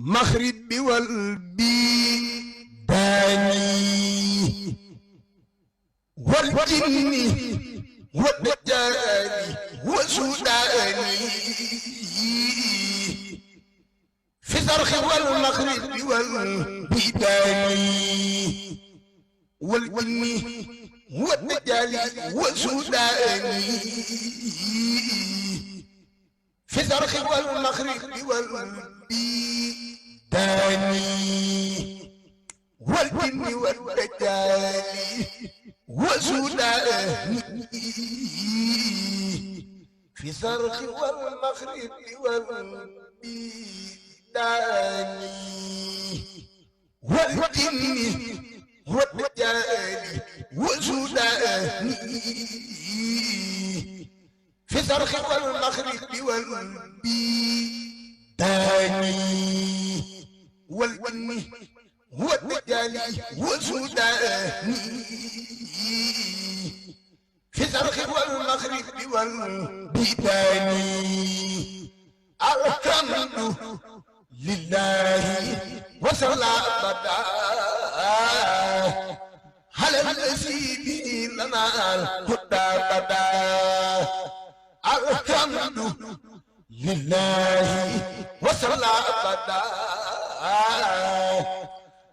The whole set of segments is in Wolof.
المغرب والبيداني والجن والدجال والسوداني في الشرق والمغرب والبيداني والجن والدجال والسوداني في الشرق والمغرب والبيداني والجن والدجال والسوداني في الشرق والمغرب والبيداني والجن والدجال والسوداني في الشرق والمغرب والبيداني والجن والدجال والسوداني في الشرق والمغرب والبيداني الحمد لله وصلى أبدا على الذي به لنا الهدى بدا الحمد لله وصلى أبدا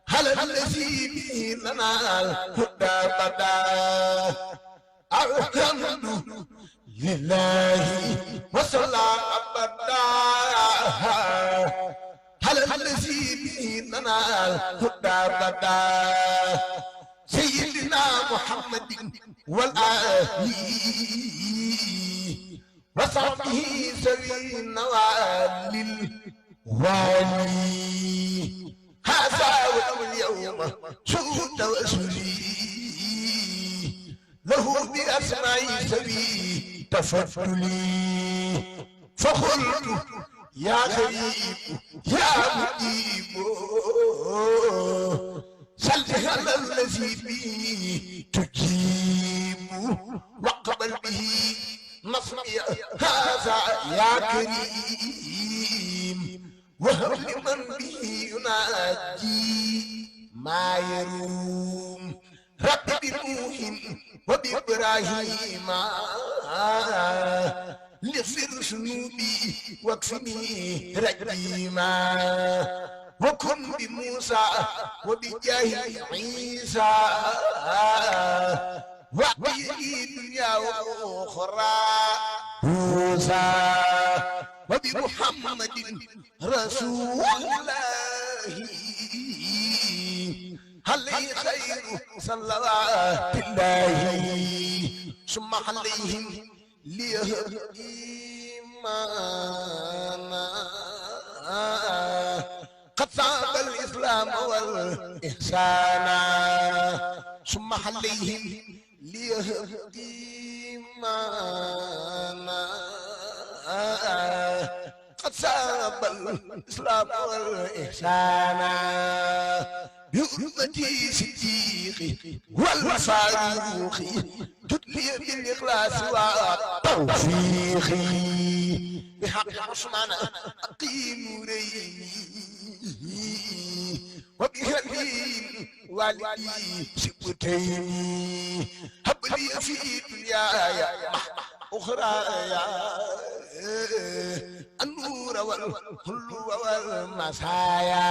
على الذي به لنا الهدى بدا الحمد لله وصلى أبدا على الذي به لنا الهدى بدا سيدنا محمد والآل وصحبه سوي النوال الوالي هذا واليوم شهود توسلي له بأسماء سوي تفضلي فقلت يا غريب يا مجيب صل على الذي به تجيب وقبل به نصري هذا يا كريم وهب لمن به يناجي ما يروم رب بنوح وبإبراهيم لغفر ذنوبي واكفني رجيما وكن بموسى وبجاه عيسى وبي دنيا وأخرى موسى وبمحمد رسول الله عليه خير صلوات الله ثم عليهم ليهب إيمانا قد صاب الإسلام والإحسان ثم عليهم ليهب إيمانا قد صاب الإسلام والإحسان بحرمة صديق والفاروق تدلي بالإخلاص والتوفيق بحق عثمان أقيم ريني وبهدي والدي سبتين هب لي في دنياي أخرايا النور والحلو والمسايا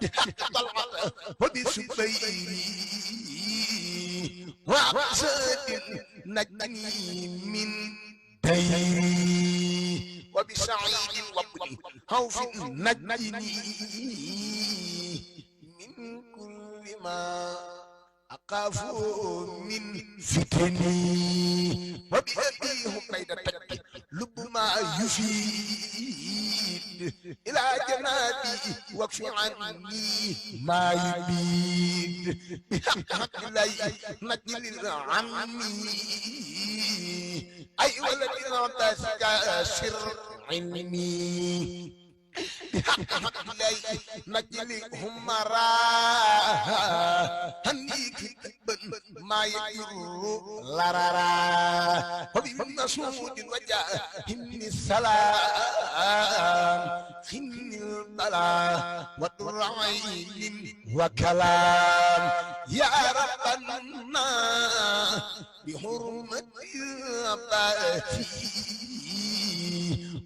بحق طلعت وبسبيري وعقصد نجني من ديري وبسعيد وابني خوف نجني من كل ما أخاف من فتني وبأبيهم بين التك لب ما يفيد إلى جنابي واكف عني ما يبيد بحق الله نجل العمي أي ولد نعتاسك سر علمي بحق الله نجلهم مراه هنيك ما يجر لررا وبالمسعود وجاه السلام خن البلاء والرعيل وكلام يا ربنا بحرمة الباتي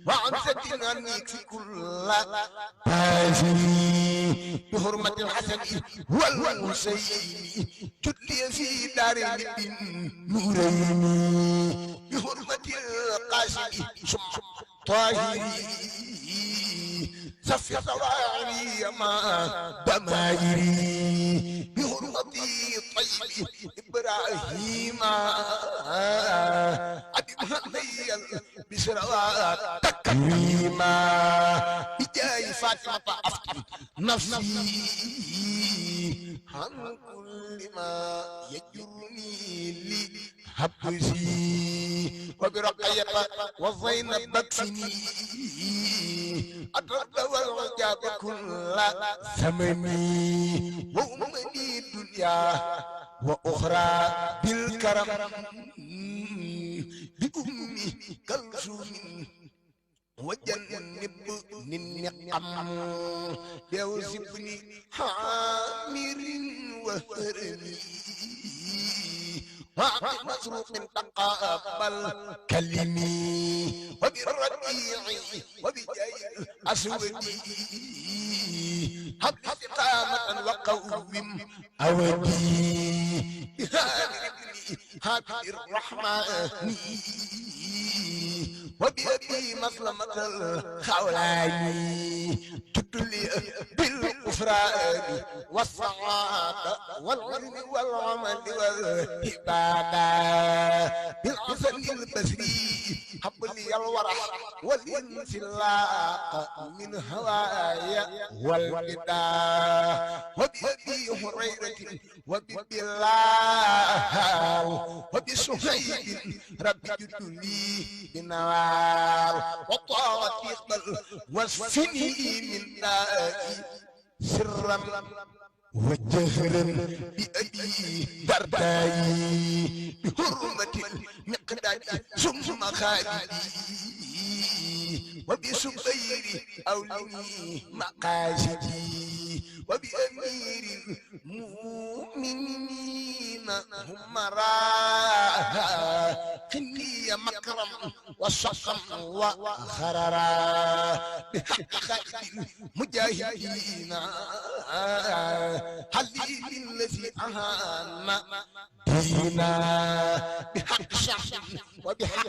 وعزة عنك كل بازي بحرمة الحسن والحسين جدلي في دار النورين بحرمة القاسم طاهري صفي طواعري ما دمائري بحرمة طيب إبراهيم أدمها لي بسروات تكريما بجاي فاطمة أفتن نفسي عن كل ما يجرني لي حبسي وبرقية وزينب بكسني أدرك والعجاب كل ثمني وأمني الدنيا وأخرى بالكرم بأمي كلثوم وجنب النقم يوسفني حامر وهرمي وعقل مسروق تقبل كلمي وبالربيع وبجاي أسودي هب استقامة وقوم أودي هذه الرحمن وبأبي مسلمة الخولاني تدلي بالغفران والسعادة والعلم والعمل والعبادة بالعسل البصري هب لي الورع والانسلاق من هوايا والبداء وبأبي هريرة وببلال وبسهيل ربي جدلي بنوال وطاعت يقبل واسفني من دائي سرا وجهرا بأبي درداي بحرمة المقداد ثم خالدي وبسبير أولي مقاصدي وبأمير المؤمنين هم راهني مكرم وصقم وخررا بحق خالد المجاهدين حليل الذي أهان دينا بحق شعب وبحق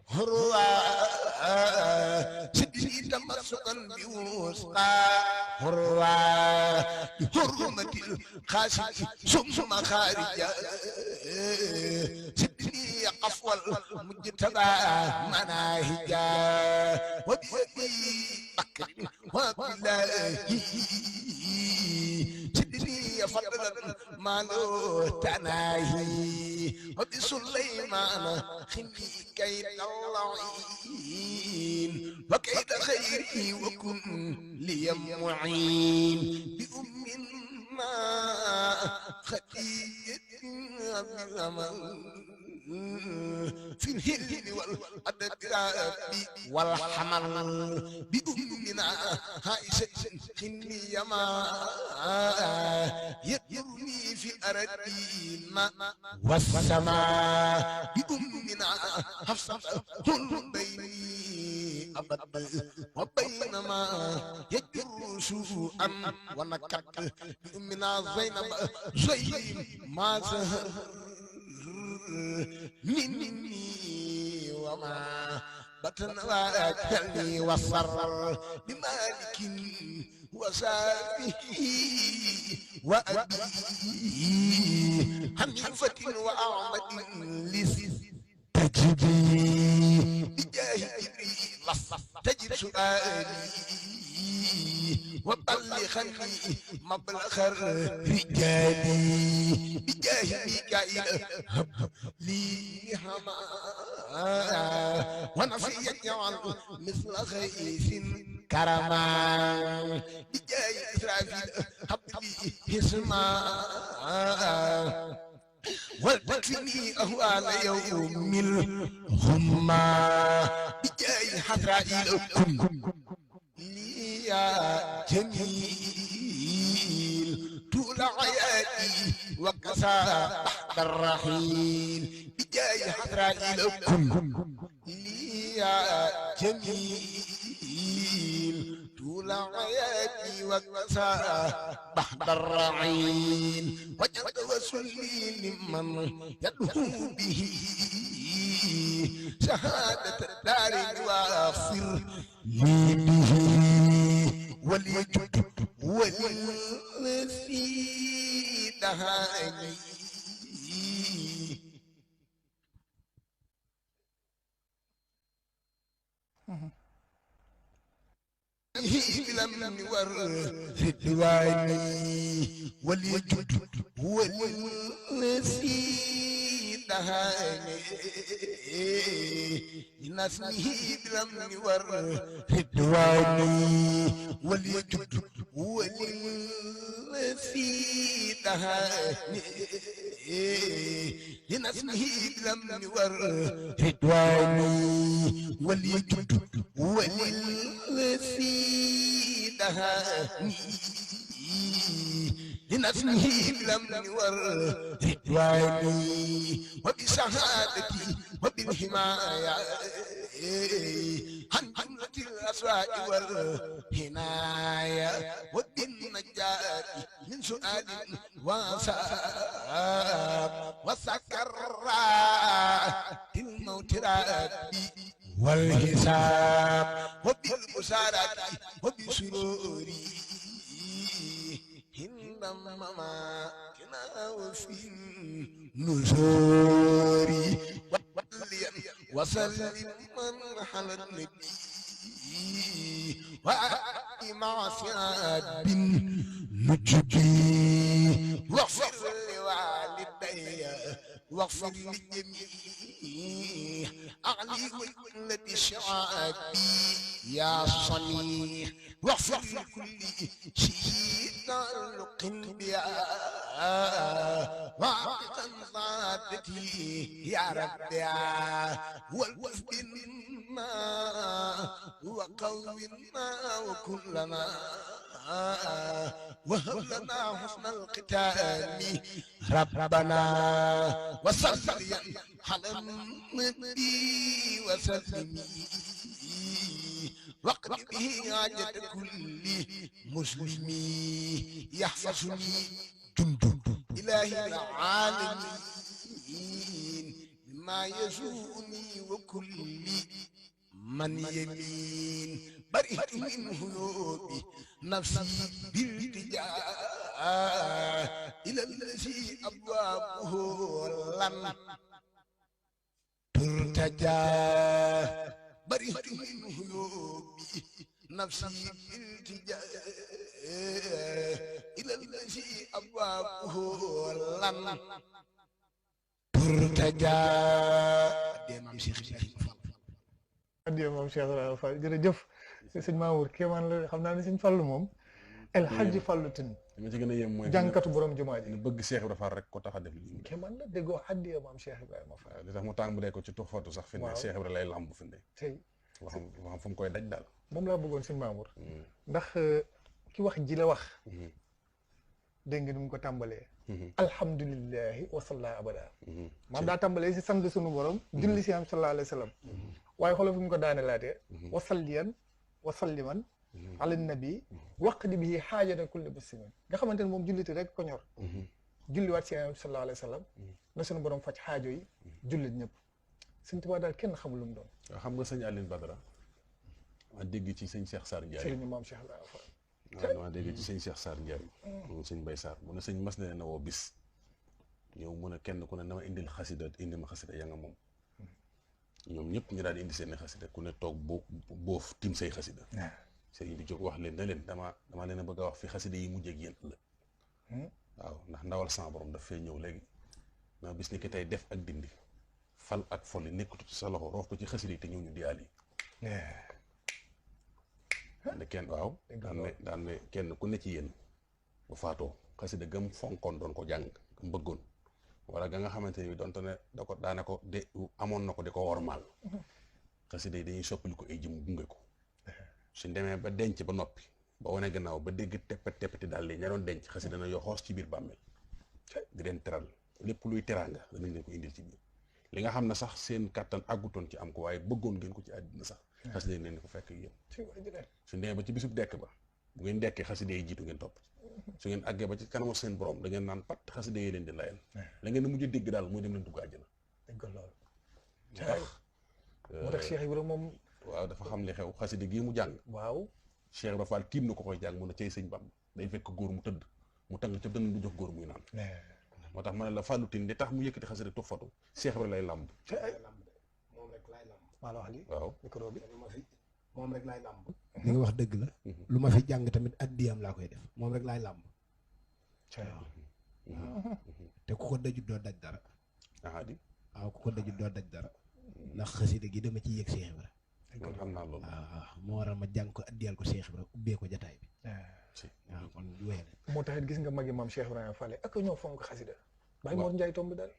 هروى سدني تمسكا بوسطى هروى بحرمة الخاسر ثم خارجا سدني قفو المجتبى مناهجا وبأبي بكر وبالله سدني فضلا ما له تناهي وبسليمان خلي كيد اللعين وكيد خيري وكن لي معين بأم ما خطية بالأمل في الهل والأدب والحمل بأمنا عائشة خني ما يدرني في الأرضين والسماء بأمنا حفصة كل بيني أبدا وبينما يجر سوءا ونكت بأمنا زينب زين ما زهر مني وما بطن وأكلني وصر بمالك وسابه وأبي حنيفة وأعمد تجدي بجاه جبريل تجد سؤالي وبلغني مبلغ الرجال بجاه ميكائيل هب لي هما ونفي يجعل مثل غيث كرما بجاه إسرافيل هب لي هسما ولتكفني أهوال يوم الهمة بجاي حزرائيل كن لي يا جميل طول حياتي وكسى بعد الرحيل بجاي حزرائيل كن لي يا جميل طول حياتي وكسى بعد الرحيل وجد وسلي لمن يدعو به شهادة الدار واغفر لي به وليجد وللذي دهاني بالأمن والرضوان وليجد وللذي دهاني من اسمه بالأمن والرضوان وليجد وللذي دهاني من اسمه بالأمن والرضوان وليجد وللذي دهاني لنسمه بالأمن والرضوان وبشهادتي وبالحماية عن جملة الأسواء والهناية وبالنجاة من سؤال وساب وسكرات الموت ربي والحساب وبالبشارات وبسروري إنما كنا وفي النزور وسلم من على النبي وأتي مع سعاد بن نجبي واغفر لوالدي واغفر لجميع أعلي وجنة شعابي يا صنيع واغفر لكل شيء تعلق بها وعبدا ذاتي يا ربي والوف بنا وقونا وكلنا وهب لنا حسن الختام ربنا وصلي على النبي وسلم واقض به حاجة كل مسلم يحفظني جند إله العالمين بما يسوءني وكل من يمين برئت من هيوبي نفسي بالتجاه إلى الذي أبوابه لن ترتجى برئت من هيوبي نفسي بالتجاه إلى الذي أبوابه لن ترتجى ديمام شيخ addiya moom Cheikh Ibrahima Fall jërëjëf sëñ Mamour kéemaan la xam naa ne sëñ Fallu moom El Hadji Fallu Tine li ma ci gën a yem mooy jànkatu borom jumaa ji bëgg Cheikh Ibrahima Fall rek ko tax a def lii kéemaan la déggoo addiya moom Cheikh Ibrahima Fall li tax mu tàmbalee ko ci tuxfatu sax fi ne Cheikh Ibrahima lay lamb fi ne tey waxam fu mu koy daj daal moom laa bëggoon sëñ Mamour ndax ki wax ji la wax dégg nga ni mu ko tàmbalee alhamdulillahi wasalla abada maam daa tàmbalee si sant sunu borom julli si am sallallahu alayhi wa sallam waaye xoolal fi mu ko daane laatee wasalliyan wasalliman ala nabi waqdi bihi xaajata kulli muslimin nga xamante ne moom julliti rek ko ñor julliwaat si am sallallahu alayhi wa sallam na sunu borom faj xaajo yi jullit ñëpp sëñ Tuubaa daal kenn xamul lu mu doon xam nga sëñ Aline Badara ma dégg ci sëñ Cheikh Sarr Ndiaye sëriñ maam Cheikh Ibrahima Fall ma dégg ci sëñ Cheikh Sarr Ndiaye moom sëñ Mbaye Sarr mu ne sëñ mas na woo bis ñëw mu ne kenn ku ne dama indil xasida indi ma xasida ya nga moom ñoom ñëpp ñu daal di indi seen xasida ku ne toog boof tim say xasida sëriñ bi jóg wax leen na leen dama leen a bëgg a wax fi xasida yi mujjee ak yéen ëllëg waaw ndax ndawal sama borom daf fee ñëw léegi ma bis ni ki tey def ak dindi fal ak folli nekkatu ci sa loxo roof ko ci xasida yi te ñëw ñu diyaal yi ne kenn waaw daan ne kenn ku ne ci yéen bu faatoo xasida gëm fonkoon doon ko jàng gëm bëggoon wala ga nga xamante ni donte ne da ko daane ko de amoon na ko di ko wormaal xasida yi dañuy soppali ko ay jëm gunge ko suñ demee ba denc ba noppi ba wane gannaaw ba dégg teppati daal li ña doon denc xasida na yoo xoos ci biir bàmmeel di leen teral lépp luy teraanga danañ leen ko indil ci biir li nga xam ne sax seen kàttan àggutoon ci am ko waaye bëggoon ngeen ko ci àddina sax xasida yi leen ko fekk yéen suñ demee ba ci bisub dekk ba bu ngeen dekkee xasida yi jiitu ngeen topp su ngeen àggee ba ci kanamu seen borom da ngeen naan pat xasida yi leen di layal la ngeen mujj dégg daal mooy dem leen dugg àjjana dégg loolu moo tax Cheikh Ibrahima moom waaw dafa xam li xew xasida gii mu jàng waaw Cheikh Ibrahima Fall tiim na ko koy jàng mun a cay sëñ Bamba day fekk góor mu tëdd mu tàng ca dënn du jox góor muy naan moo tax ma ne la Fallou Tine li tax mu yëkkati xasida tuffatu Cheikh Ibrahima lay làmb moom rek laay làmb maa la wax lii waaw micro bi moom rek laay làmb li nga wax dëgg la lu ma fi jàng tamit addiyam laa koy def moom rek laay làmb te ku ko dajut doo daj dara di waaw ku ko dajut doo daj dara ndax xasida gi dama ci yëg Cheikh Ibra man xam naa loolu waaw moo waral ma jàng ko addiyal ko Cheikh Ibra ubbee ko jataay bi waaw kon wéyal moo taxit gis nga magi maam Cheikh Ibrahima Fall ak ñoo fonk xasida Baye Mor Ndiaye tomb daal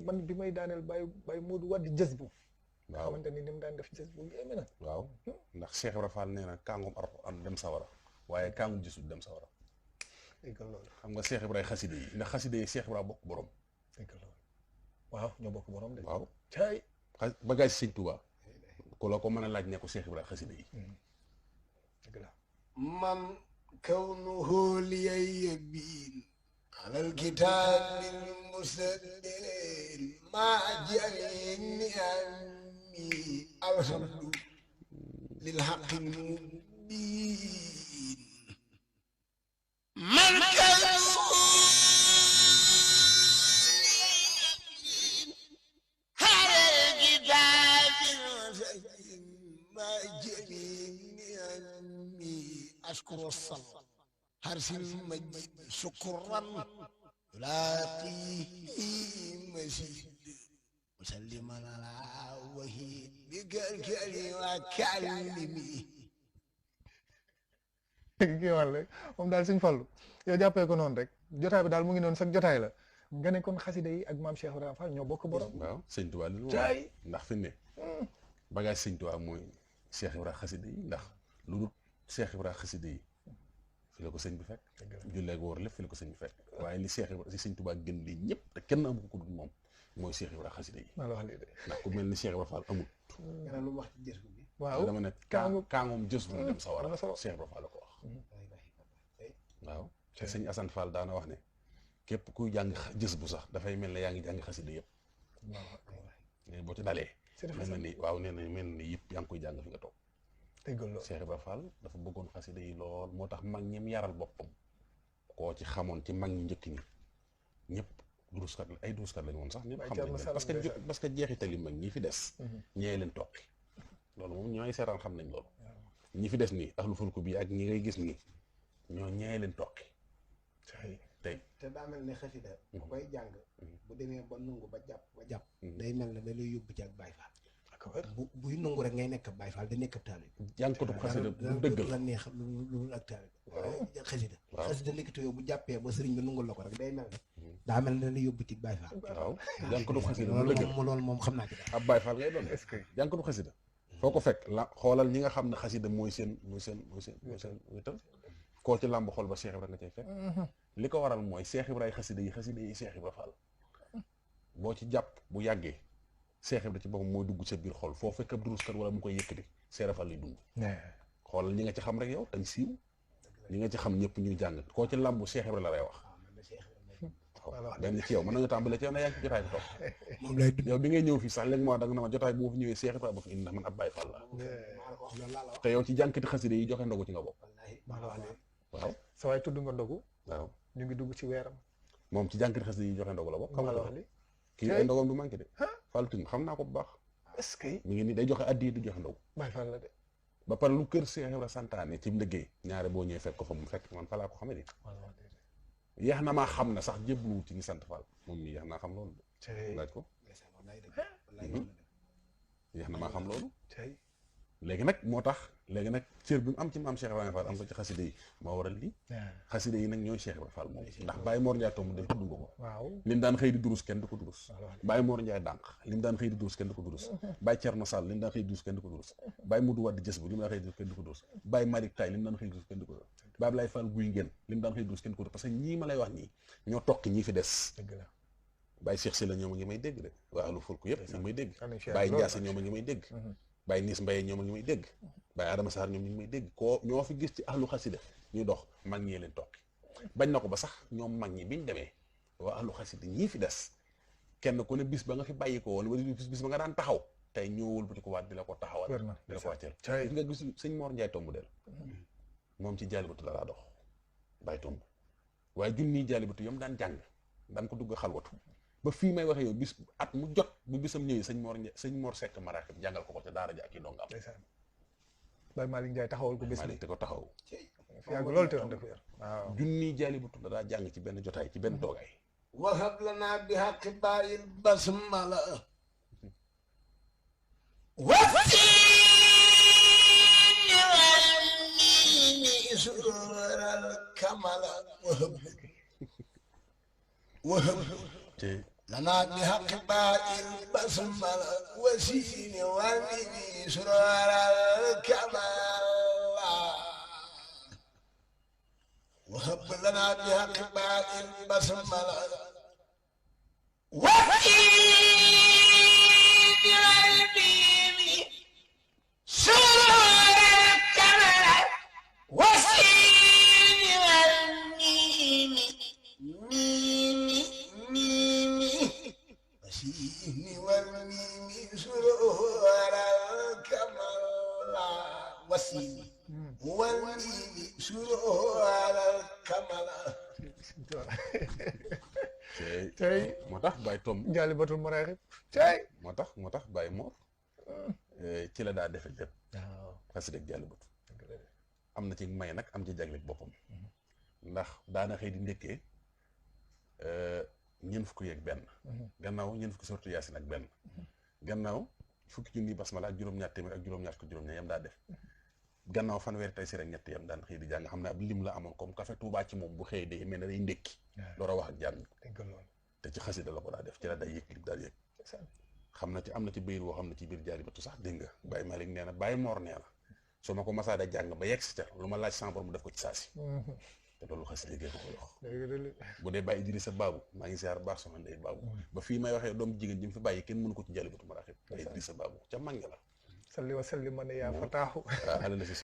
man bi may daaneel Baye Modou Wade jës bu nga xamante ni mu daan def jës bu yéeme na waaw ndax Cheikh Ibrahima Fall nee na kàngum Alxuraan dem sawara waaye kàngum jësul dem sawara dégg loolu xam nga Cheikh Ibrahima xasida yi ndax xasida yi Cheikh Ibrahima bokk borom dégg loolu waaw ñoo bokk borom de waaw caay bagage sëñ Tuubaa ku la ko mën a laaj ne ko Cheikh Ibrahima xasida yi dëgg la man kawnuhu liyabiin alal kitaabil musaddirin maa jami ami alhamdu lil haqqil mubiin man kawnuhu alal kitaabil musaddirin maa jami ami أشكر الصلاة حرس المجد شكرا يلاقيه مزيد مسلما على وحيد بكالكالي وكلمي kii wàll rek moom daal Sëñ Fallu yow jàppee ko noonu rek jotaay bi daal mu ngi noonu sax jotaay la nga ne kon xasida yi ak maam Cheikh Ibrahima Fall ñoo bokk borom waaw sëñ Tuubaa li caay ndax fi ne bagage sëñ Tuubaa mooy Cheikh Ibrahima xasida yi ndax lu dul Cheikh Ibrahima xasida yi fi la ko sëñ bi fekk julleeg woor lépp fi la ko sëñ bi fekk waaye li Cheikh Ibrahima si sëñ Tuubaa gën li ñëpp te kenn amu ko dul moom mooy Cheikh Ibrahima xasida yi maa la wax lii de ndax ku mel ni Cheikh Ibrahima Fall amut nga lu wax ci jës bi waaw dama ne kaangoom jës bu dem sa war a Cheikh Ibrahima Fall la ko wax waaw te sëñ Assane Fall daana wax ne képp kuy jàng jës bu sax dafay mel ne yaa ngi jàng xasida yëpp mais boo ci dalee mel na ni waaw nee na mel na ni yëpp yaa ngi koy jàng fi nga toog dégg loolu Cheikh Ibrahima Fall dafa bëggoon xasida yi lool moo tax mag ñim yaral boppam koo ci xamoon ci mag ñi njëkk ñi ñëpp duruskat ay duruskat lañu woon sax ñëpp xam nañ parce que jeexital yi mag ñi fi des ñee leen toqi loolu moom ñooy seetaan xam nañ loolu ñi fi des nii ahlu fulku bi ak ñi ngay gis nii ñoo ñee leen toqi tey te daa mel ne xasida bu koy jàng bu demee ba nungu ba jàpp day mel ne da lay yóbbu ci ak Baay Faal buy nungu rek ngay nekk Baay Faal da nekk ab taalibe jàngkatu xasida bu dëggal la neex lu ak taalibe xasida nekkatu yow bu jàppee ba sëriñ bi nungul la ko rek day mel ne daa mel ne da lay yóbbu ci Baay Faal waaw jàngkatu xasida bu dëggal loolu moom xam naa ci daal ab Baay Faal ngay doon est-ce que jàngkatu xasida foo ko fekk la xoolal ñi nga xam ne xasida mooy seen wétal koo ci làmb xool ba Cheikh Ibrahima nga cay fekk li ko waral mooy Cheikh Ibrahima xasida yi Cheikh Ibrahima Fall boo ci jàpp bu yàggee Cheikh Ibrahima ci boppam mooy dugg sa biir xol foo fekk ab duruskat wala mu koy yëkkati Cheikh Ibrahima Fall lay dund xoolal ñi nga ci xam rek yow tañ siiw ñi nga ci xam ñëpp ñuy jàng koo ci làmb Cheikh Ibrahima la lay wax waaw benn ci yow mën nañu tàmbale ci yow na yaa ngi ci jotaay bi toog moom lay dund yow bi ngay ñëw fii sax léegi moo da nga na ma jotaay bu ma fi ñëwee Cheikh Ibrahima ba fi indi ndax man ab Baye Fall la te yow ci jànkati xasida yi joxe ndogu ci nga bokk waaw sa waay tudd nga ndogu waaw ñu ngi dugg ci weeram moom ci jànkati xasida yi joxe ndogu la bokk xam nga wax li kii ay ndogam du manqué de Fall Tine xam naa ko bu baax est-ce que mi ngi nii day joxe addi du joxe ndogu Baay Faal la de ba pare lu kër Cheikh Ibrahima santaane ci liggéey ñaare boo ñëwee fekk ko fa mu fekk man fa laa ko xamee de yeex na maa xam ne sax jébluwut ci ñi sant Fall moom mi yeex naa xam loolu laaj ko yeex na maa xam loolu léegi nag moo tax léegi nag cër bi mu am ci maam Cheikh Ibrahima Fall am ko ci xaside yi moo waral lii xaside yi nag ñooy Cheikh Ibrahima Fall moom ndax Baye Mor Ndiaye tomb del tudd nga ko waaw lim daan xëy di durus kenn du ko durus Baye Mor Ndiaye dànq lim daan xëy di durus kenn du ko durus Baye Thierno Sall lim daan xëy di durus kenn du ko durus Baye Moudou Wade Jës bu lim daan xëy di durus kenn du ko durus Baye Malick Tay lim daan xëy di durus kenn du ko durus Baye Ablaye Fall Guy Ngeen lim daan xëy di durus kenn du ko durus parce que ñii ma lay wax nii ñoo toqi ñii fi des dëgg la Baye Cheikh Sylla ñoom a ngi may dégg de waa lu fulku yëpp ñu ngi may dégg Baye Ndiasse ñoom a ngi may dégg Baye Nis Mbaye ñoom a ngi may dégg Baye Adama Sarr ñoom ñu ngi may dégg koo ñoo fi gis ci ahlu xasida ñuy dox mag ñee leen toqi bañ na ko ba sax ñoom mag ñi biñ demee waa ahlu xasida ñii fi des kenn ku ne bis ba nga fi bàyyi ko woon wala bis ba nga daan taxaw tey ñëwul bu ko waat di la ko taxawal di la ko wàcceel gis nga gis sëñ Mor Ndiaye tomb del moom ci jaalibatu la daa dox Baye tomb waaye junniy jaalibatu yam daan jàng daan ko dugg xalwatu ba fii may waxee yow bis at mu jot bu bisam ñëwee sëñ Mor Seck Maraxib jàngal ko te daara ja ak i dongam Baye Malick Ndiaye taxawal ko bis bi te ko taxaw yàgg loolu te wax dëgg waaw junniy jaalibatu la daa jàng ci benn jotaay ci benn toogaay wahab lana bi haqqi baayil basmala wafini walmini sural kamala wahab lana bi haqqi baayil basmala wasini walmini sural kamala wahab lana bi haqqi baayil basmala وفي البيبي سرور الكمل وسين والميم ميمي وسين والميم سرور الكمل وسين والميم سرور الكمل tey moo tax Baye tomb Jaalibatul Maraaxib tey moo tax Baye Mor ci la daa defe lépp xasida ak jaalibatu am na ci may nag am ci jagleeg boppam ndax daana xëy di ndékkee ñeent fukki yeeg benn gannaaw ñeent fukki sortu yaasin ak benn gannaaw fukki junni basmala ak juróom-ñaar téeméer ak juróom-ñaar fukki juróom-ñaar yam daa def gannaaw fanweeri tey si rek ñett yam daan xëy di jàng xam ne ab lim la amoon comme café Touba ci moom bu xëy day mel ne day ndékki door a wax ak jàmm te ci xasida la ko daa def ci la day yëg li daal yëg xam na ci am na ci bayit woo xam ne ci biir jaalibatu sax dégg nga Baye Malick nee na Baye Mor nee na soo ma ko masaa da jàng ba yegg si ca lu ma laaj sama borom mu def ko ci saasi te loolu xasida liggéey ko lox bu dee Baye Idrissa Babou maa ngi siyaar baax soxna Ndeye Babou ba fii may waxee doom jigéen ji mu fi bàyyi kenn mënu ko ci jaalibatu Maraaxib Baye Idrissa Babou ca mag la salli wa sallim man yaa fataahu